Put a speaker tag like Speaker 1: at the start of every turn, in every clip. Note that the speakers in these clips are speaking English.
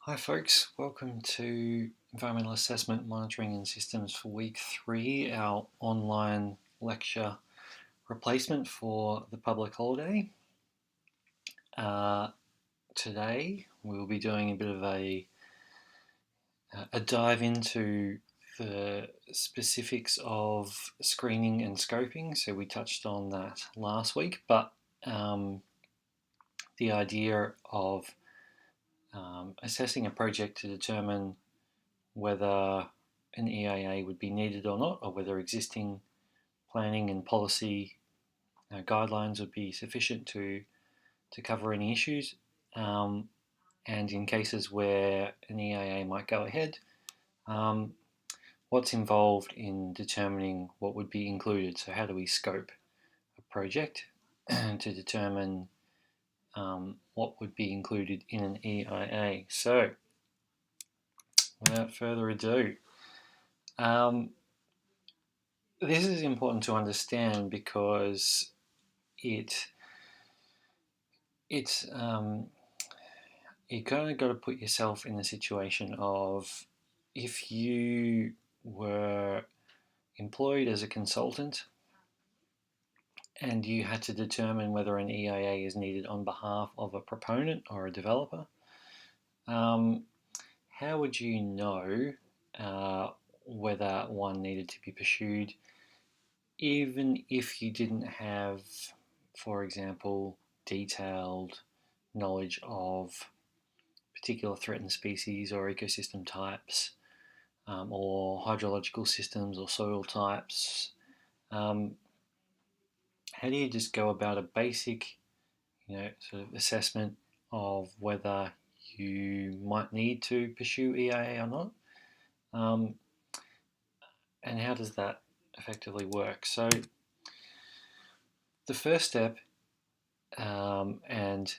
Speaker 1: Hi folks, welcome to Environmental Assessment Monitoring and Systems for Week 3, our online lecture replacement for the public holiday. Today we will be doing a bit of a dive into the specifics of screening and scoping. So we touched on that last week, but the idea of assessing a project to determine whether an EIA would be needed or not, or whether existing planning and policy guidelines would be sufficient to cover any issues. And in cases where an EIA might go ahead, what's involved in determining what would be included. So how do we scope a project to determine what would be included in an EIA? So without further ado, this is important to understand because it's you kind of got to put yourself in the situation of if you were employed as a consultant and you had to determine whether an EIA is needed on behalf of a proponent or a developer. How would you know whether one needed to be pursued, even if you didn't have, for example, detailed knowledge of particular threatened species or ecosystem types, or hydrological systems or soil types? How do you just go about a basic, sort of assessment of whether you might need to pursue EIA or not? And how does that effectively work? So the first step, and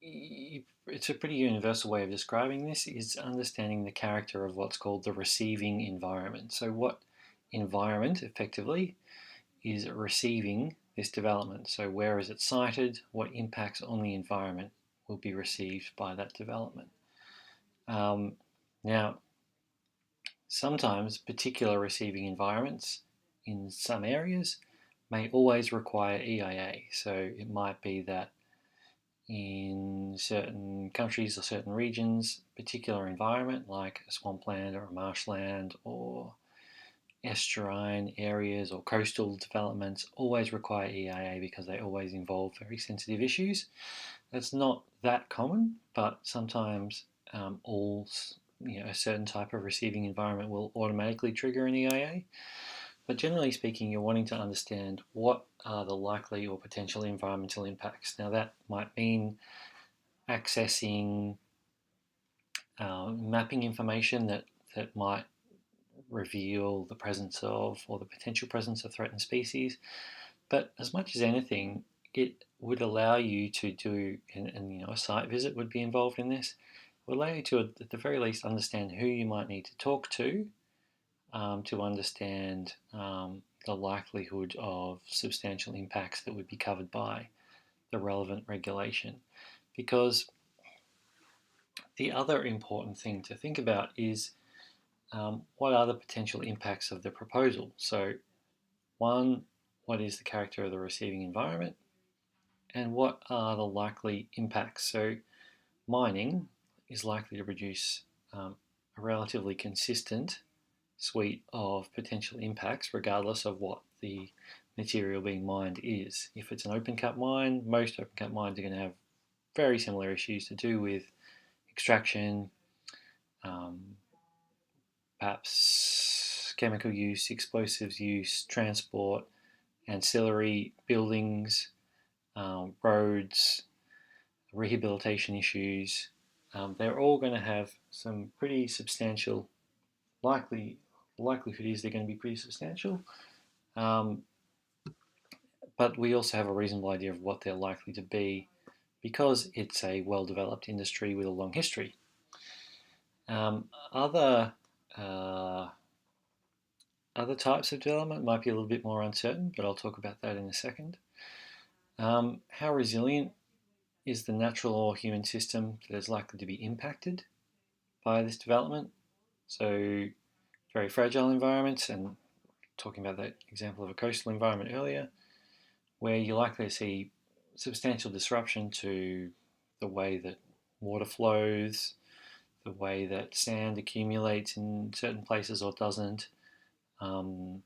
Speaker 1: it's a pretty universal way of describing this, is understanding the character of what's called the receiving environment. So what environment effectively is receiving this development? So where is it sited? What impacts on the environment will be received by that development? Now, sometimes particular receiving environments in some areas may always require EIA. So it might be that in certain countries or certain regions, particular environment like a swampland or a marshland or estuarine areas or coastal developments always require EIA because they always involve very sensitive issues. That's not that common, but sometimes a certain type of receiving environment will automatically trigger an EIA. But generally speaking, you're wanting to understand what are the likely or potential environmental impacts. Now that might mean accessing mapping information that might reveal the presence of or the potential presence of threatened species. But as much as anything, it would allow you to do, and a site visit would be involved in this, would allow you to, at the very least, understand who you might need to talk to understand the likelihood of substantial impacts that would be covered by the relevant regulation. Because the other important thing to think about is what are the potential impacts of the proposal? So, one, what is the character of the receiving environment? And what are the likely impacts? So, mining is likely to produce a relatively consistent suite of potential impacts regardless of what the material being mined is. If it's an open cut mine, most open cut mines are going to have very similar issues to do with extraction, perhaps chemical use, explosives use, transport, ancillary buildings, roads, rehabilitation issues. They're all going to have some pretty substantial likelihood is they're going to be pretty substantial. But we also have a reasonable idea of what they're likely to be because it's a well-developed industry with a long history. Other types of development might be a little bit more uncertain, but I'll talk about that in a second. How resilient is the natural or human system that is likely to be impacted? by this development. So very fragile environments, and talking about that example of a coastal environment earlier, where you're likely to see substantial disruption to the way that water flows, the way that sand accumulates in certain places or doesn't. Um,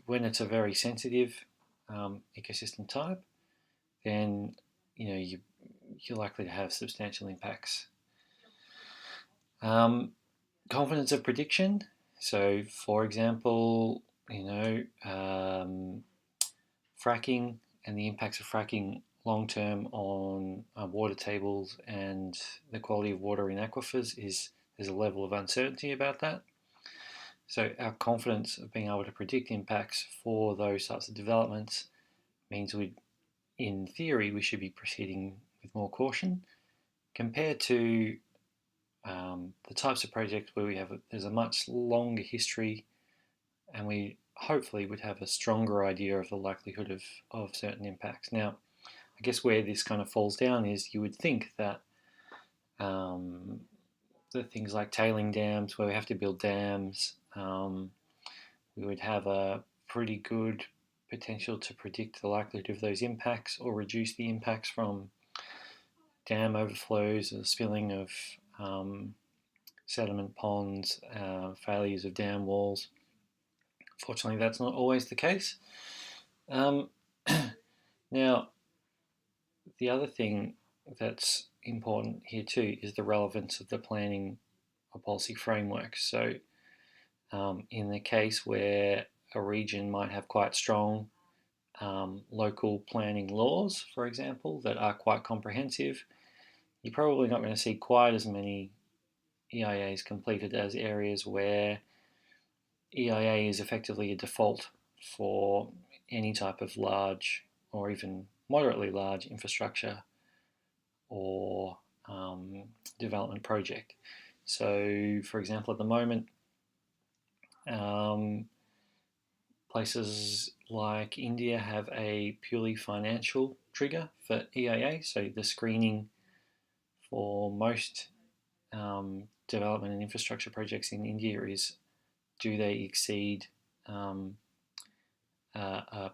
Speaker 1: when it's a very sensitive ecosystem type, then you're likely to have substantial impacts. Confidence of prediction. So, for example, fracking and the impacts of fracking long term on water tables and the quality of water in aquifers there's a level of uncertainty about that. So our confidence of being able to predict impacts for those types of developments means in theory, we should be proceeding with more caution compared to the types of projects where there's a much longer history, and we hopefully would have a stronger idea of the likelihood of certain impacts. Now, I guess where this kind of falls down is you would think that the things like tailing dams, where we have to build dams, we would have a pretty good potential to predict the likelihood of those impacts or reduce the impacts from dam overflows or spilling of sediment ponds, failures of dam walls. Fortunately, that's not always the case. Now, the other thing that's important here too is the relevance of the planning or policy framework. So, in the case where a region might have quite strong local planning laws, for example, that are quite comprehensive, you're probably not going to see quite as many EIAs completed as areas where EIA is effectively a default for any type of large or even moderately large infrastructure or development project. So, for example, at the moment, places like India have a purely financial trigger for EIA. So the screening for most development and infrastructure projects in India is, do they exceed a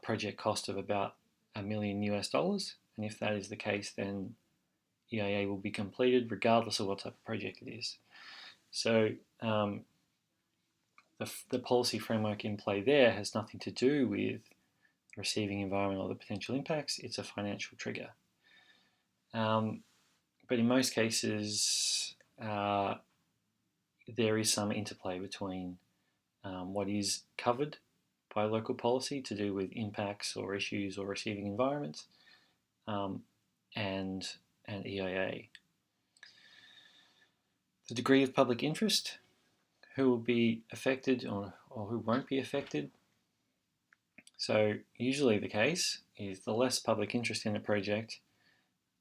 Speaker 1: project cost of about $1 million US? And if that is the case, then EIA will be completed regardless of what type of project it is. So the policy framework in play there has nothing to do with receiving environment or the potential impacts. It's a financial trigger. But in most cases, there is some interplay between what is covered by local policy to do with impacts or issues or receiving environments and EIA. The degree of public interest, who will be affected or who won't be affected. So usually the case is the less public interest in a project,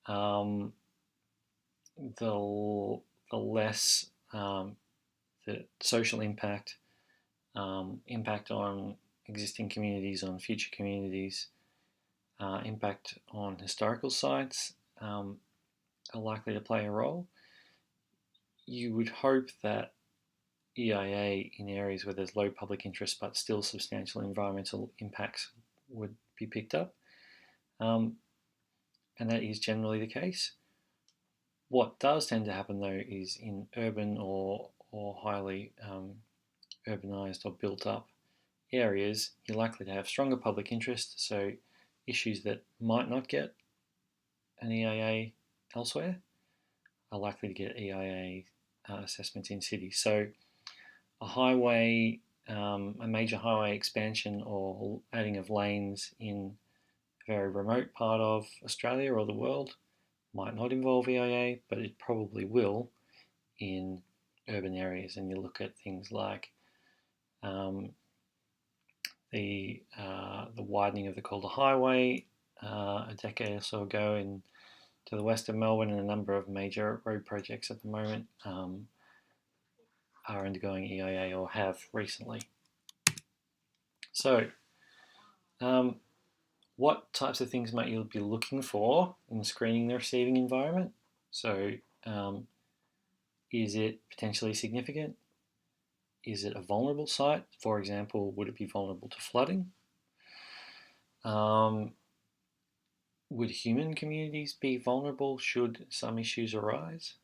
Speaker 1: the less the social impact, impact on existing communities, on future communities, impact on historical sites are likely to play a role. You would hope that EIA in areas where there's low public interest but still substantial environmental impacts would be picked up. And that is generally the case. What does tend to happen though is in urban or highly urbanized or built up areas, you're likely to have stronger public interest, so issues that might not get an EIA elsewhere are likely to get EIA assessments in cities. So a major highway expansion or adding of lanes in a very remote part of Australia or the world might not involve EIA, but it probably will in urban areas. And you look at things like the widening of the Calder Highway a decade or so ago to the west of Melbourne, and a number of major road projects at the moment are undergoing EIA or have recently. So, what types of things might you be looking for in screening the receiving environment? So, Is it potentially significant? Is it a vulnerable site? For example, would it be vulnerable to flooding? Would human communities be vulnerable should some issues arise?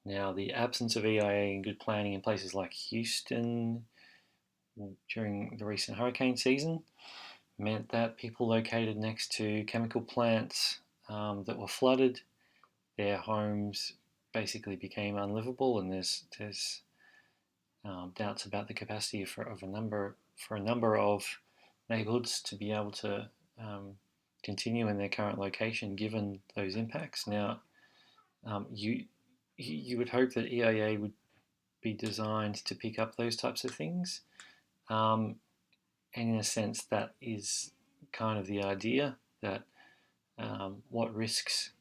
Speaker 1: Now, the absence of EIA and good planning in places like Houston during the recent hurricane season meant that people located next to chemical plants that were flooded, their homes basically became unlivable, and there's doubts about the capacity for a number of neighbourhoods to be able to continue in their current location given those impacts. Now, you would hope that EIA would be designed to pick up those types of things, and in a sense, that is kind of the idea that what risks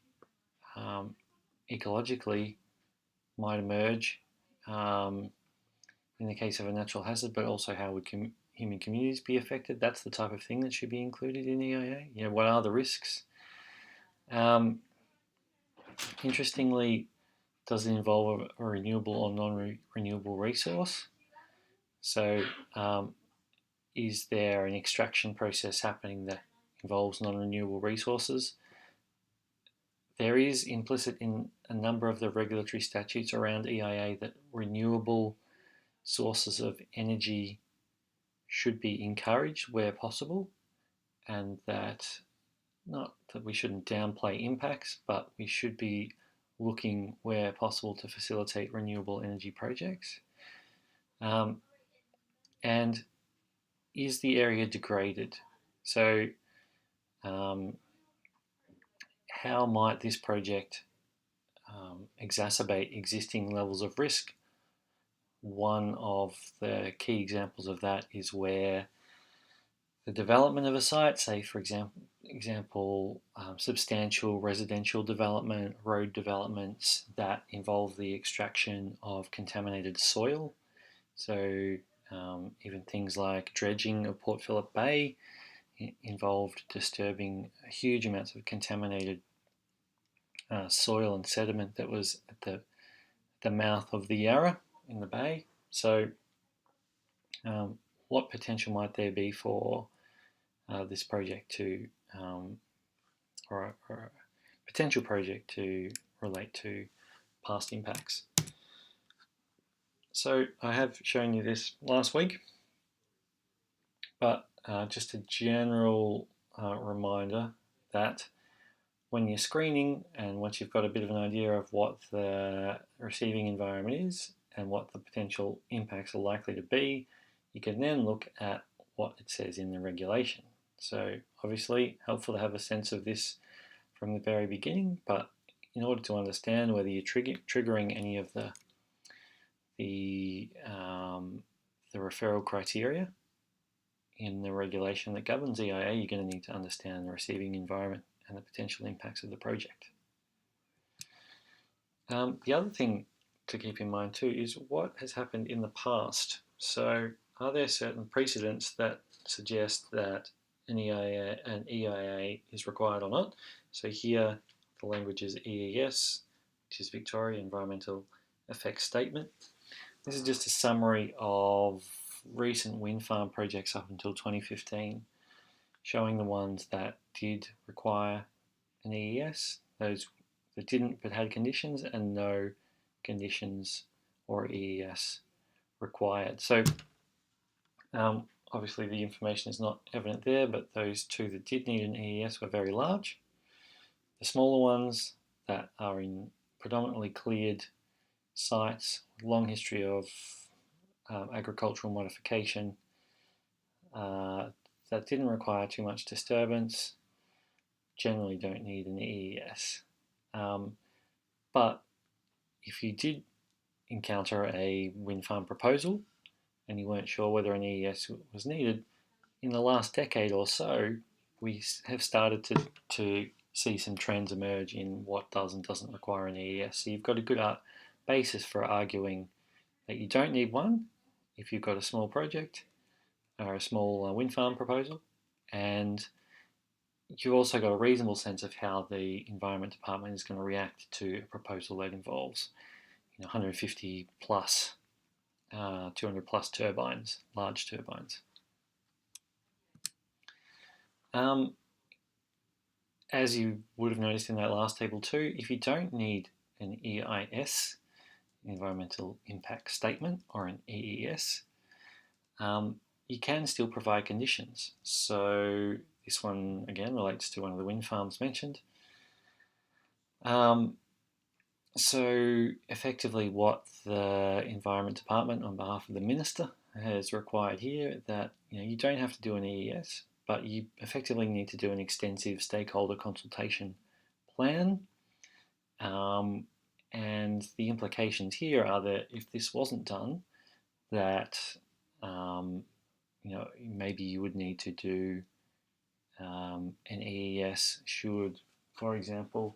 Speaker 1: ecologically might emerge in the case of a natural hazard, but also how would human communities be affected. That's the type of thing that should be included in EIA. What are the risks? Interestingly, does it involve a renewable or non-renewable resource? So, is there an extraction process happening that involves non-renewable resources? There is implicit in a number of the regulatory statutes around EIA that renewable sources of energy should be encouraged where possible, and that not that we shouldn't downplay impacts, but we should be looking where possible to facilitate renewable energy projects. And is the area degraded? So, how might this project exacerbate existing levels of risk? One of the key examples of that is where the development of a site, say for example, substantial residential development, road developments that involve the extraction of contaminated soil. So even things like dredging of Port Phillip Bay involved disturbing huge amounts of contaminated soil and sediment that was at the mouth of the Yarra in the bay. So what potential might there be for this project to, or a potential project to relate to past impacts? So I have shown you this last week, but just a general reminder that when you're screening and once you've got a bit of an idea of what the receiving environment is and what the potential impacts are likely to be, you can then look at what it says in the regulation. So obviously helpful to have a sense of this from the very beginning, but in order to understand whether you're triggering any of the referral criteria in the regulation that governs EIA, you're going to need to understand the receiving environment and the potential impacts of the project. The other thing to keep in mind too is what has happened in the past. So are there certain precedents that suggest that an EIA is required or not? So here the language is EES, which is Victoria Environmental Effects Statement. This is just a summary of recent wind farm projects up until 2015, showing the ones that did require an EES, those that didn't but had conditions, and no conditions or EES required. So obviously the information is not evident there, but those two that did need an EES were very large. The smaller ones that are in predominantly cleared sites, long history of agricultural modification, that didn't require too much disturbance, generally don't need an EES. But if you did encounter a wind farm proposal and you weren't sure whether an EES was needed, in the last decade or so, we have started to see some trends emerge in what does and doesn't require an EES. So you've got a good basis for arguing that you don't need one if you've got a small project or a small wind farm proposal, and you've also got a reasonable sense of how the Environment Department is going to react to a proposal that involves 150 plus, 200 plus turbines, large turbines. As you would have noticed in that last table too, if you don't need an EIS, Environmental Impact Statement, or an EES, you can still provide conditions. So this one again relates to one of the wind farms mentioned. So effectively what the Environment Department on behalf of the Minister has required here, that you don't have to do an EES, but you effectively need to do an extensive stakeholder consultation plan. And the implications here are that if this wasn't done, that maybe you would need to do an EES should, for example,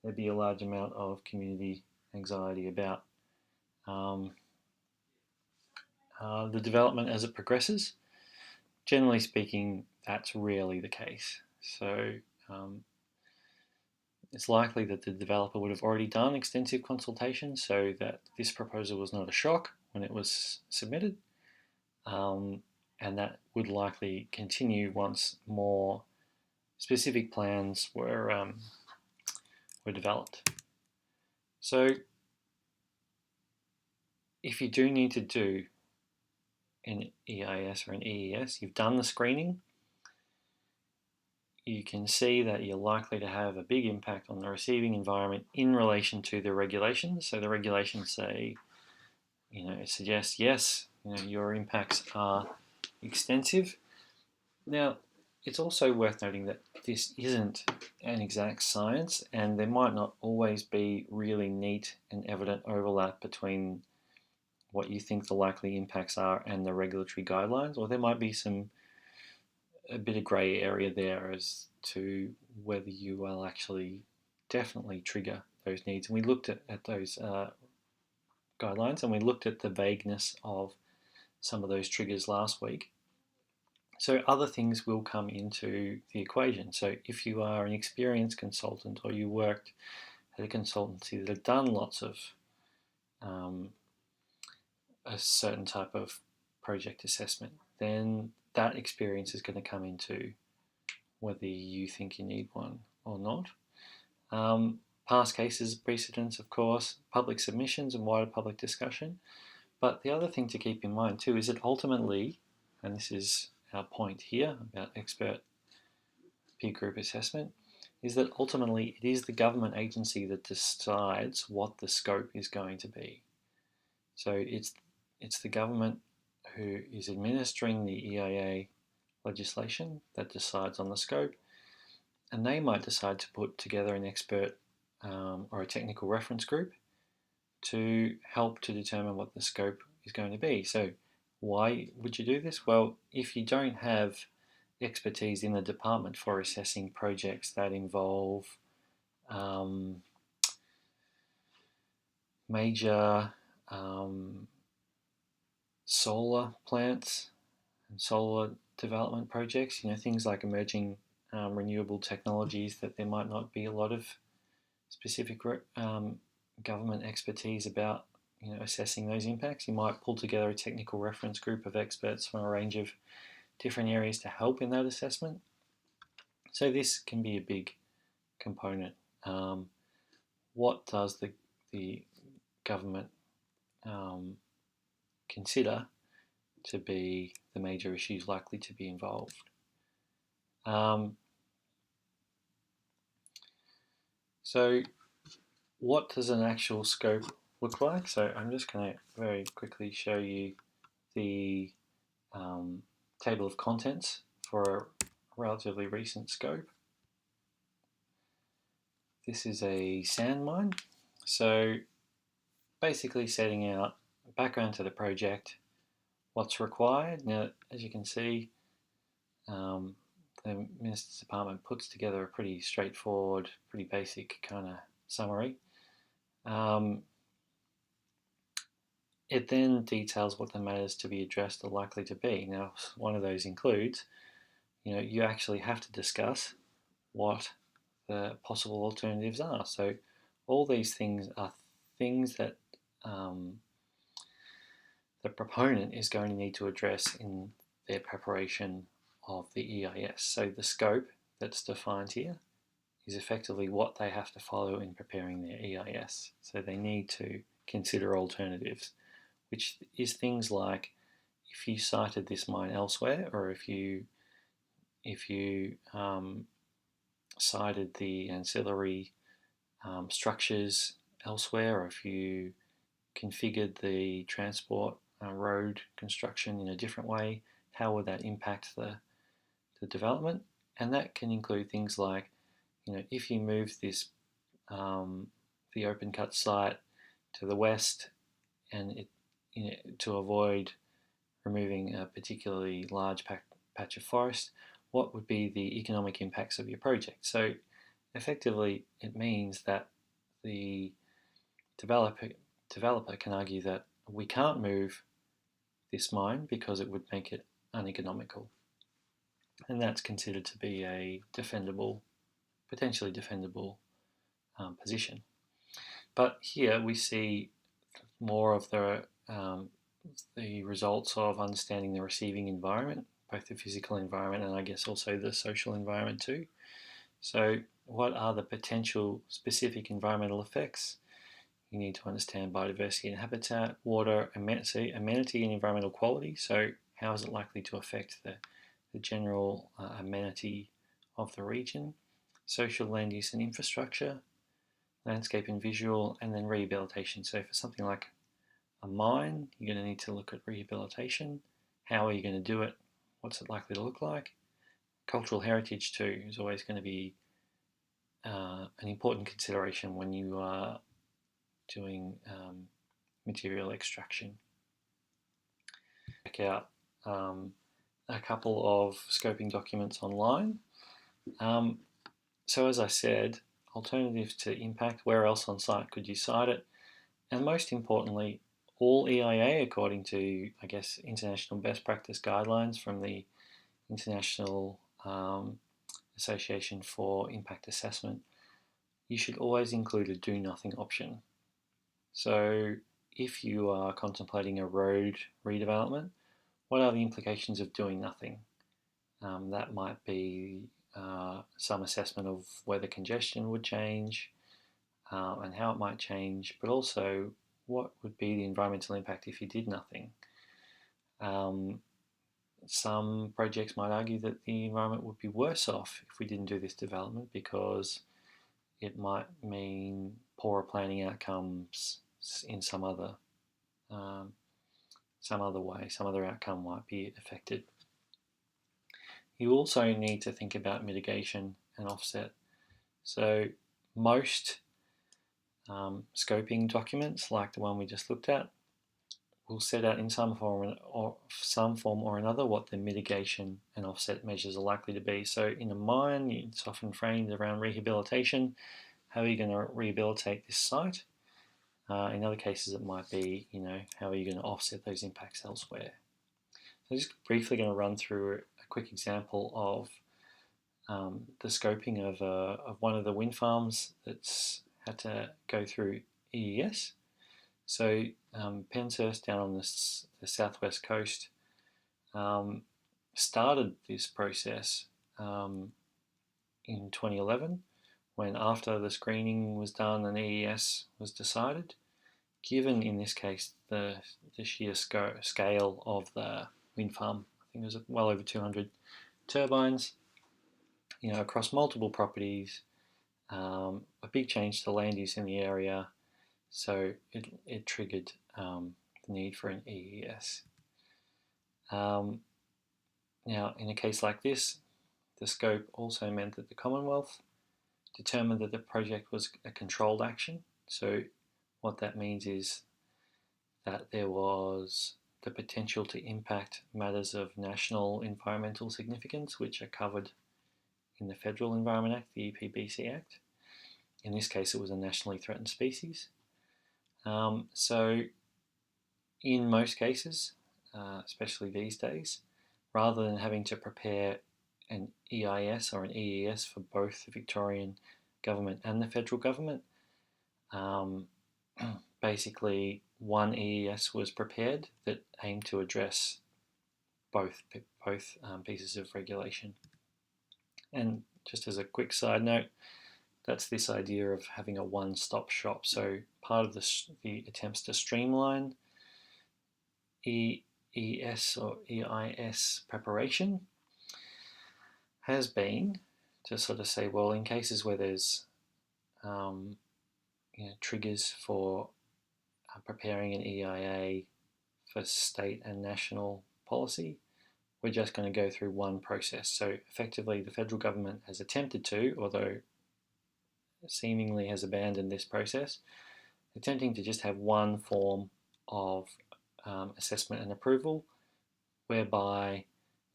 Speaker 1: there be a large amount of community anxiety about the development as it progresses. Generally speaking, that's rarely the case. So it's likely that the developer would have already done extensive consultation so that this proposal was not a shock when it was submitted. And that would likely continue once more specific plans were developed. So if you do need to do an EIS or an EES, you've done the screening, you can see that you're likely to have a big impact on the receiving environment in relation to the regulations. So the regulations say, suggest yes, your impacts are extensive. Now, it's also worth noting that this isn't an exact science, and there might not always be really neat and evident overlap between what you think the likely impacts are and the regulatory guidelines, or there might be a bit of grey area there as to whether you will actually definitely trigger those needs. And we looked at those guidelines, and we looked at the vagueness of some of those triggers last week. So other things will come into the equation. So if you are an experienced consultant, or you worked at a consultancy that had done lots of a certain type of project assessment, then that experience is going to come into whether you think you need one or not. Past cases, precedents, of course, public submissions and wider public discussion. But the other thing to keep in mind too is that ultimately, and this is our point here about expert peer group assessment, is that ultimately it is the government agency that decides what the scope is going to be. So it's the government who is administering the EIA legislation that decides on the scope, and they might decide to put together an expert or a technical reference group to help to determine what the scope is going to be. So why would you do this? Well, if you don't have expertise in the department for assessing projects that involve major solar plants and solar development projects, things like emerging renewable technologies, that there might not be a lot of specific government expertise about assessing those impacts. You might pull together a technical reference group of experts from a range of different areas to help in that assessment. So this can be a big component. What does the government consider to be the major issues likely to be involved? So what does an actual scope look like? So I'm just going to very quickly show you the table of contents for a relatively recent scope. This is a sand mine. So basically setting out background to the project, what's required. Now, as you can see, the Minister's Department puts together a pretty straightforward, pretty basic kind of summary. It then details what the matters to be addressed are likely to be. Now, one of those includes, you actually have to discuss what the possible alternatives are. So all these things are things that the proponent is going to need to address in their preparation of the EIS. So the scope that's defined here is effectively what they have to follow in preparing their EIS. So they need to consider alternatives, which is things like if you sited this mine elsewhere, or if you sited the ancillary structures elsewhere, or if you configured the transport road construction in a different way, how would that impact the development? And that can include things like, if you move this the open cut site to the west, and to avoid removing a particularly large patch of forest, what would be the economic impacts of your project? So effectively, it means that the developer can argue that we can't move this mine because it would make it uneconomical. And that's considered to be a potentially defendable position. But here we see more of the results of understanding the receiving environment, both the physical environment and I guess also the social environment too. So what are the potential specific environmental effects? You need to understand biodiversity and habitat, water, amenity and environmental quality. So how is it likely to affect the general amenity of the region? Social land use and infrastructure, landscape and visual, and then rehabilitation. So for something like a mine, you're going to need to look at rehabilitation. How are you going to do it? What's it likely to look like? Cultural heritage too is always going to be an important consideration when you are doing material extraction. Check out a couple of scoping documents online. So as I said, alternatives to impact, where else on site could you cite it? And most importantly, all EIA, according to, I guess, international best practice guidelines from the International Association for Impact Assessment, you should always include a do nothing option. So if you are contemplating a road redevelopment, what are the implications of doing nothing? That might be some assessment of whether congestion would change and how it might change, but also what would be the environmental impact if you did nothing. Some projects might argue that the environment would be worse off if we didn't do this development because it might mean poorer planning outcomes in some other way, some other outcome might be affected. You also need to think about mitigation and offset. So most scoping documents, like the one we just looked at, will set out in some form or another what the mitigation and offset measures are likely to be. So in a mine, it's often framed around rehabilitation. How are you going to rehabilitate this site? In other cases, it might be, how are you going to offset those impacts elsewhere? So I'm just briefly going to run through a quick example of the scoping of one of the wind farms that's had to go through EES. So Penshurst down on the southwest coast started this process in 2011 when, after the screening was done and EES was decided, given in this case the sheer scale of the wind farm, I think it was well over 200 turbines, across multiple properties, a big change to land use in the area, so it triggered the need for an EES. Now, in a case like this, the scope also meant that the Commonwealth determined that the project was a controlled action. So what that means is that there was the potential to impact matters of national environmental significance, which are covered in the Federal Environment Act, the EPBC Act. In this case, it was a nationally threatened species. So in most cases, especially these days, rather than having to prepare an EIS or an EES for both the Victorian government and the federal government, basically one EES was prepared that aimed to address both pieces of regulation. And just as a quick side note, that's this idea of having a one-stop shop. So part of the attempts to streamline EES or EIS preparation has been to sort of say, well, in cases where there's triggers for preparing an EIA for state and national policy, we're just going to go through one process. So effectively, the federal government has attempted to, although seemingly has abandoned this process, attempting to just have one form of assessment and approval, whereby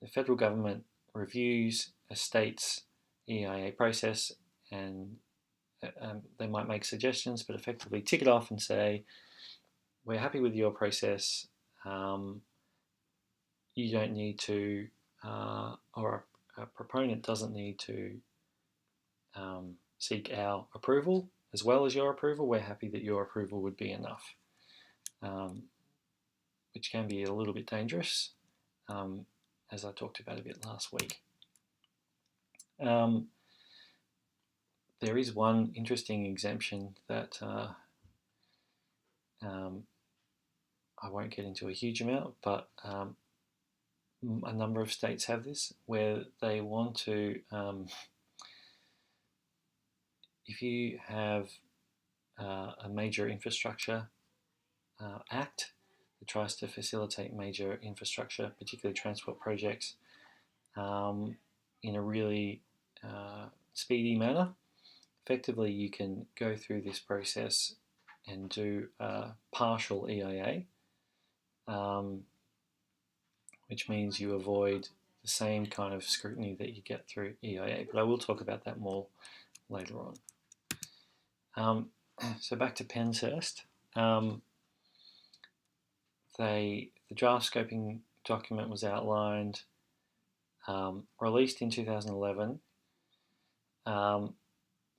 Speaker 1: the federal government reviews a state's EIA process, and they might make suggestions, but effectively tick it off and say, we're happy with your process. You don't need to, or a proponent doesn't need to seek our approval as well as your approval. We're happy that your approval would be enough, which can be a little bit dangerous, as I talked about a bit last week. There is one interesting exemption that I won't get into a huge amount, but a number of states have this, where they want to, if you have a major infrastructure act that tries to facilitate major infrastructure, particularly transport projects, in a really speedy manner, effectively you can go through this process and do a partial EIA, which means you avoid the same kind of scrutiny that you get through EIA, but I will talk about that more later on. So back to Penshurst. The draft scoping document was outlined, released in 2011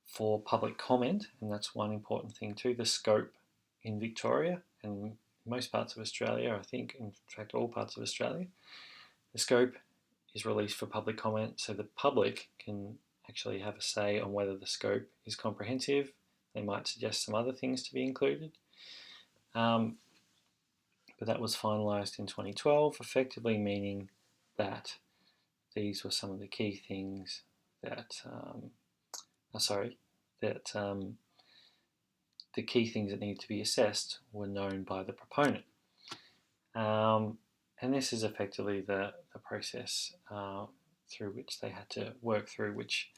Speaker 1: for public comment, and that's one important thing too. The scope in Victoria and most parts of Australia, I think, in fact all parts of Australia, the scope is released for public comment, so the public can actually have a say on whether the scope is comprehensive. They might suggest some other things to be included. But that was finalised in 2012, effectively meaning that these were some of the key things that, the key things that needed to be assessed were known by the proponent. And this is effectively the process through which they had to work through, which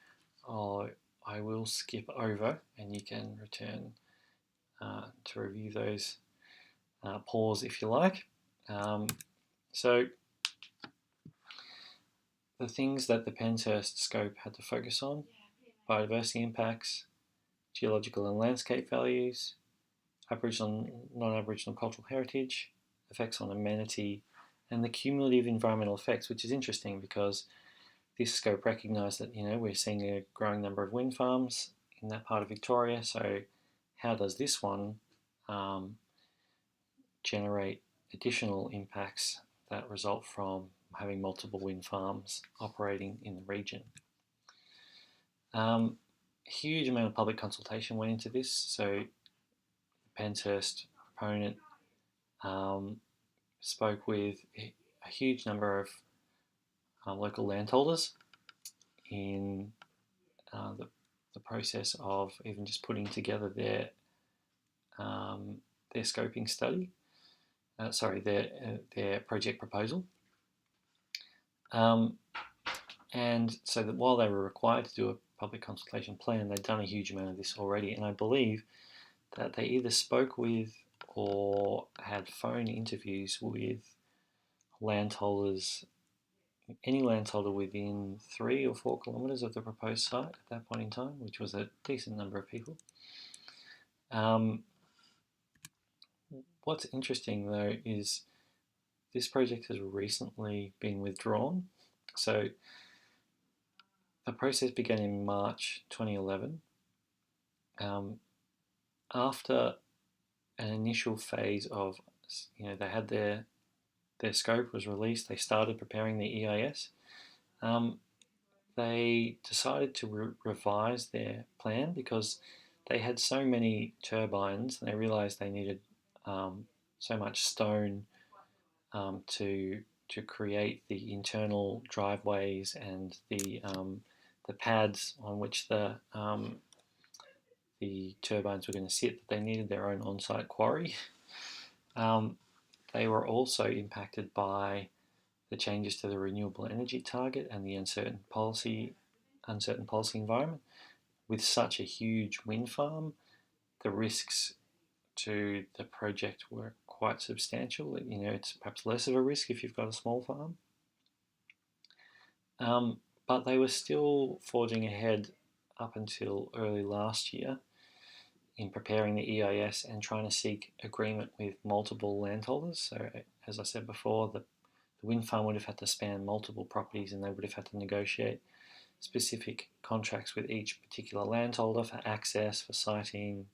Speaker 1: I will skip over, and you can return to review those. Pause if you like. So the things that the Penshurst scope had to focus on: biodiversity impacts, geological and landscape values, Aboriginal, non-Aboriginal cultural heritage, effects on amenity, and the cumulative environmental effects, which is interesting because this scope recognised that we're seeing a growing number of wind farms in that part of Victoria. So how does this one generate additional impacts that result from having multiple wind farms operating in the region? A huge amount of public consultation went into this. So the Penshurst proponent spoke with a huge number of local landholders in the process of even just putting together their scoping study. Their project proposal. And so that while they were required to do a public consultation plan, they'd done a huge amount of this already, and I believe that they either spoke with or had phone interviews with landholders, any landholder within 3 or 4 kilometres of the proposed site at that point in time, which was a decent number of people. What's interesting though is this project has recently been withdrawn. So the process began in March 2011. After an initial phase of, they had their scope was released, they started preparing the EIS. They decided to revise their plan because they had so many turbines and they realized they needed so much stone to create the internal driveways and the pads on which the turbines were going to sit, that they needed their own on-site quarry. They were also impacted by the changes to the renewable energy target and the uncertain policy environment. With such a huge wind farm, the risks to the project were quite substantial. It's perhaps less of a risk if you've got a small farm. But they were still forging ahead up until early last year in preparing the EIS and trying to seek agreement with multiple landholders. So, as I said before, the wind farm would have had to span multiple properties and they would have had to negotiate specific contracts with each particular landholder for access, for siting.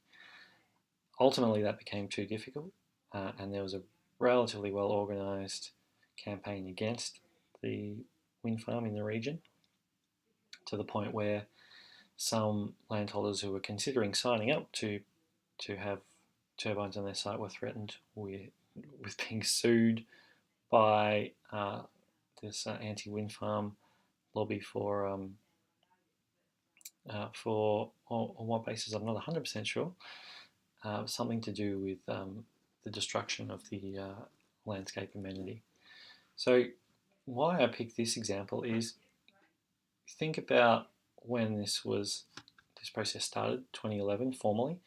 Speaker 1: Ultimately, that became too difficult, and there was a relatively well organised campaign against the wind farm in the region, to the point where some landholders who were considering signing up to have turbines on their site were threatened with being sued by this anti-wind farm lobby for on what basis I'm not 100% sure, something to do with the destruction of the landscape amenity. So why I picked this example is, think about when this process started, 2011 formally.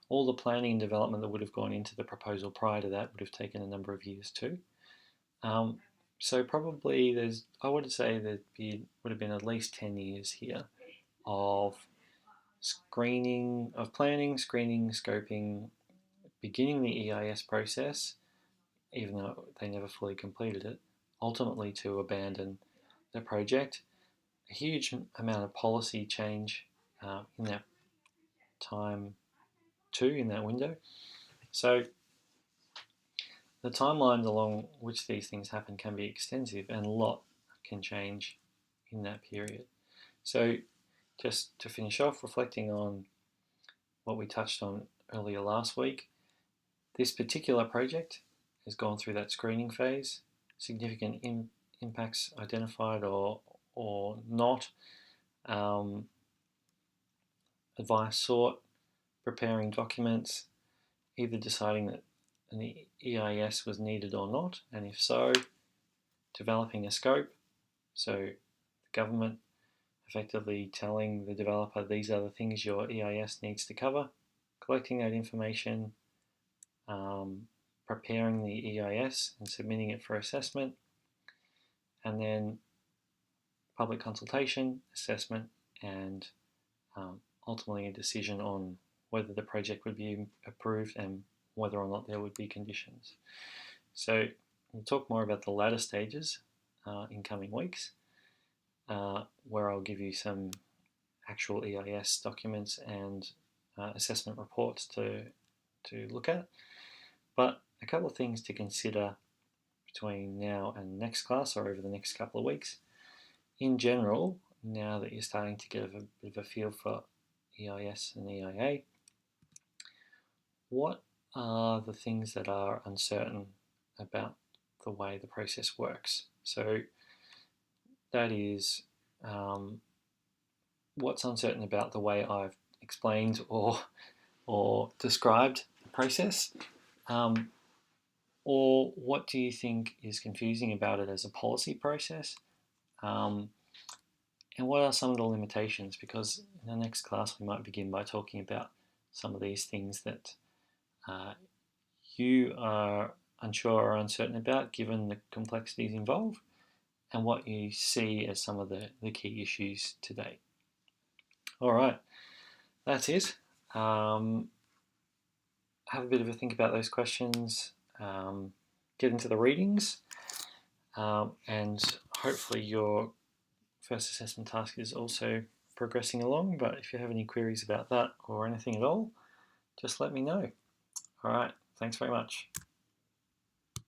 Speaker 1: All the planning and development that would have gone into the proposal prior to that would have taken a number of years too. So probably I would say would have been at least 10 years here of planning, screening, scoping, beginning the EIS process, even though they never fully completed it, ultimately to abandon the project. A huge amount of policy change in that time too, in that window. So the timelines along which these things happen can be extensive, and a lot can change in that period. So just to finish off, reflecting on what we touched on earlier last week, this particular project has gone through that screening phase, significant impacts identified or not, advice sought, preparing documents, either deciding that an EIS was needed or not, and if so, developing a scope. So the government effectively telling the developer, these are the things your EIS needs to cover, collecting that information, preparing the EIS and submitting it for assessment, and then public consultation, assessment, and ultimately a decision on whether the project would be approved and whether or not there would be conditions. So we'll talk more about the latter stages in coming weeks, where I'll give you some actual EIS documents and assessment reports to look at. But a couple of things to consider between now and next class, or over the next couple of weeks. In general, now that you're starting to get a bit of a feel for EIS and EIA, what are the things that are uncertain about the way the process works? So that is, what's uncertain about the way I've explained or described the process, or what do you think is confusing about it as a policy process, and what are some of the limitations? Because in the next class we might begin by talking about some of these things that you are unsure or uncertain about given the complexities involved, and what you see as some of the key issues today. All right, that's it. Have a bit of a think about those questions, get into the readings, and hopefully your first assessment task is also progressing along. But if you have any queries about that or anything at all, just let me know. All right, Thanks very much.